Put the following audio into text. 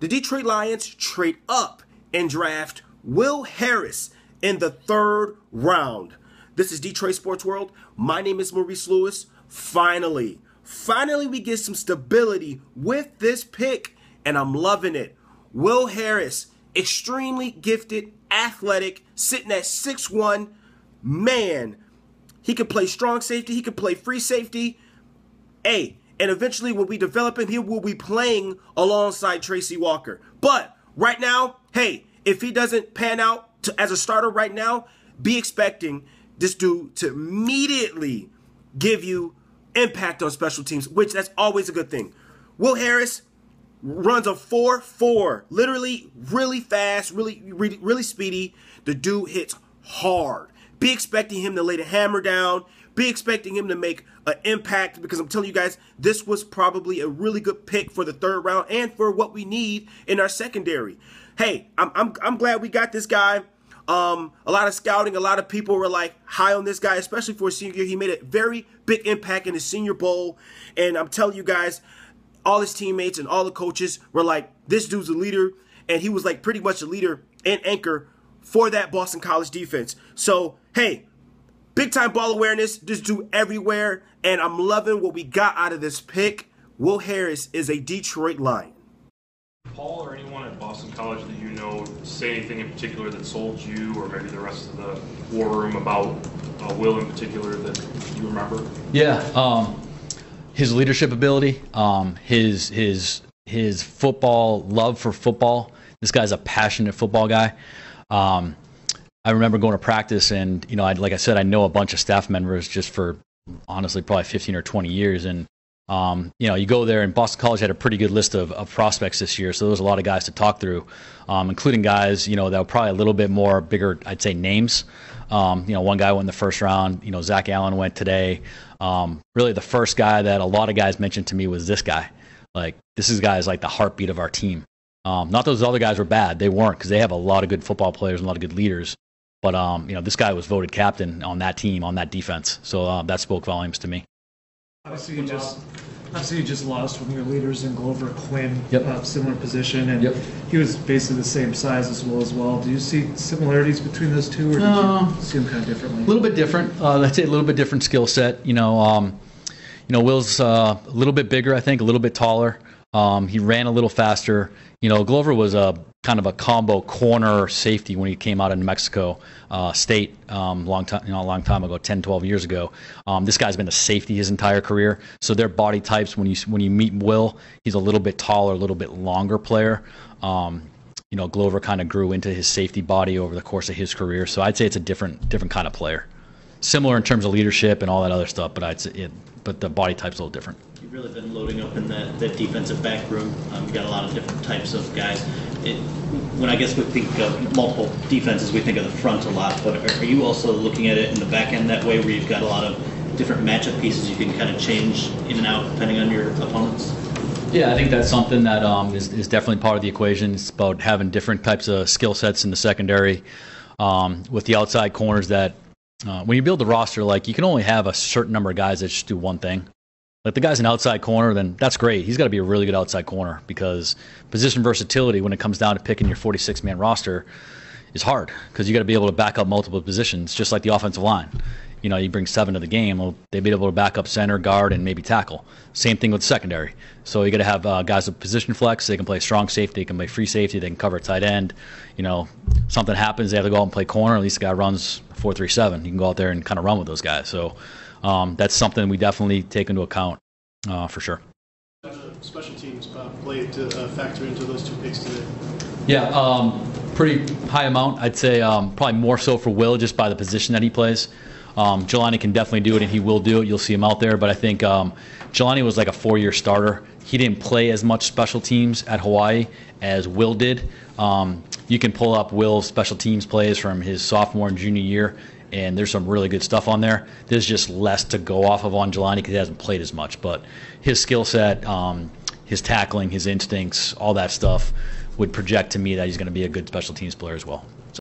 the Detroit Lions trade up and draft Will Harris in the 3rd round. This is Detroit Sports World. My name is Maurice Lewis. Finally, we get some stability with this pick, and I'm loving it. Will Harris, extremely gifted, athletic, sitting at 6'1". Man, he can play strong safety. He can play free safety. Hey, and eventually when we develop him, he will be playing alongside Tracy Walker. But right now, hey, if he doesn't pan out as a starter right now, be expecting this dude to immediately give you impact on special teams, which that's always a good thing. Will Harris runs a 4.4, literally really fast, really speedy. The dude hits hard. Be expecting him to lay the hammer down. Be expecting him to make an impact, because I'm telling you guys, this was probably a really good pick for the 3rd round and for what we need in our secondary. Hey, I'm glad we got this guy. A lot of scouting, a lot of people were like high on this guy, especially for a senior year. He made a very big impact in his Senior Bowl, and I'm telling you guys, all his teammates and all the coaches were like, this dude's a leader, and he was like pretty much a leader and anchor for that Boston College defense. So, hey, big time ball awareness, this dude everywhere, and I'm loving what we got out of this pick. Will Harris is a Detroit Lion. Paul or anyone at Boston College that you know say anything in particular that sold you, or maybe the rest of the war room about Will in particular that you remember? Yeah, his leadership ability, his football love for football. This guy's a passionate football guy. I remember going to practice, and like I said, I know a bunch of staff members just for honestly probably 15 or 20 years, and you go there, and Boston College had a pretty good list of prospects this year, so there was a lot of guys to talk through, including guys that were probably a little bit more bigger, I'd say, names. One guy went in the 1st round. Zach Allen went today. Really, the first guy that a lot of guys mentioned to me was this guy. Like, this guy is like the heartbeat of our team. Not those other guys were bad; they weren't, because they have a lot of good football players and a lot of good leaders. But this guy was voted captain on that team, on that defense. So that spoke volumes to me. Obviously, you just lost one of your leaders in Glover, Quinn, Yep. Similar position, and Yep. he was basically the same size as well. Do you see similarities between those two, or did you see them kind of differently? A little bit different. I'd say a little bit different skill set. Will's a little bit bigger, I think, a little bit taller. He ran a little faster. Glover was a kind of a combo corner safety when he came out of New Mexico State a long time ago, 10, 12 years ago. This guy's been a safety his entire career. So their body types, when you meet Will, he's a little bit taller, a little bit longer player. Glover kind of grew into his safety body over the course of his career. So I'd say it's a different kind of player. Similar in terms of leadership and all that other stuff, but the body type's a little different. You've really been loading up in that defensive back room. You've got a lot of different types of guys. When I guess we think of multiple defenses, we think of the front a lot, but are you also looking at it in the back end that way, where you've got a lot of different matchup pieces you can kind of change in and out depending on your opponents? Yeah, I think that's something that is definitely part of the equation. It's about having different types of skill sets in the secondary with the outside corners that when you build the roster, like, you can only have a certain number of guys that just do one thing. Like, the guy's an outside corner, then that's great. He's got to be a really good outside corner, because position versatility when it comes down to picking your 46-man roster is hard, because you got to be able to back up multiple positions, just like the offensive line. You bring 7 to the game, well, they'd be able to back up center, guard, and maybe tackle. Same thing with secondary. So you got to have guys with position flex. They can play strong safety, they can play free safety, they can cover tight end. Something happens, they have to go out and play corner. At least the guy runs 4.37. You can go out there and kind of run with those guys. So that's something we definitely take into account for sure. Special teams play to factor into those 2 picks today? Yeah, pretty high amount. I'd say probably more so for Will, just by the position that he plays. Jelani can definitely do it, and he will do it. You'll see him out there. But I think Jelani was like a 4-year starter. He didn't play as much special teams at Hawaii as Will did. You can pull up Will's special teams plays from his sophomore and junior year, and there's some really good stuff on there. There's just less to go off of on Jelani because he hasn't played as much. But his skill set, his tackling, his instincts, all that stuff would project to me that he's going to be a good special teams player as well.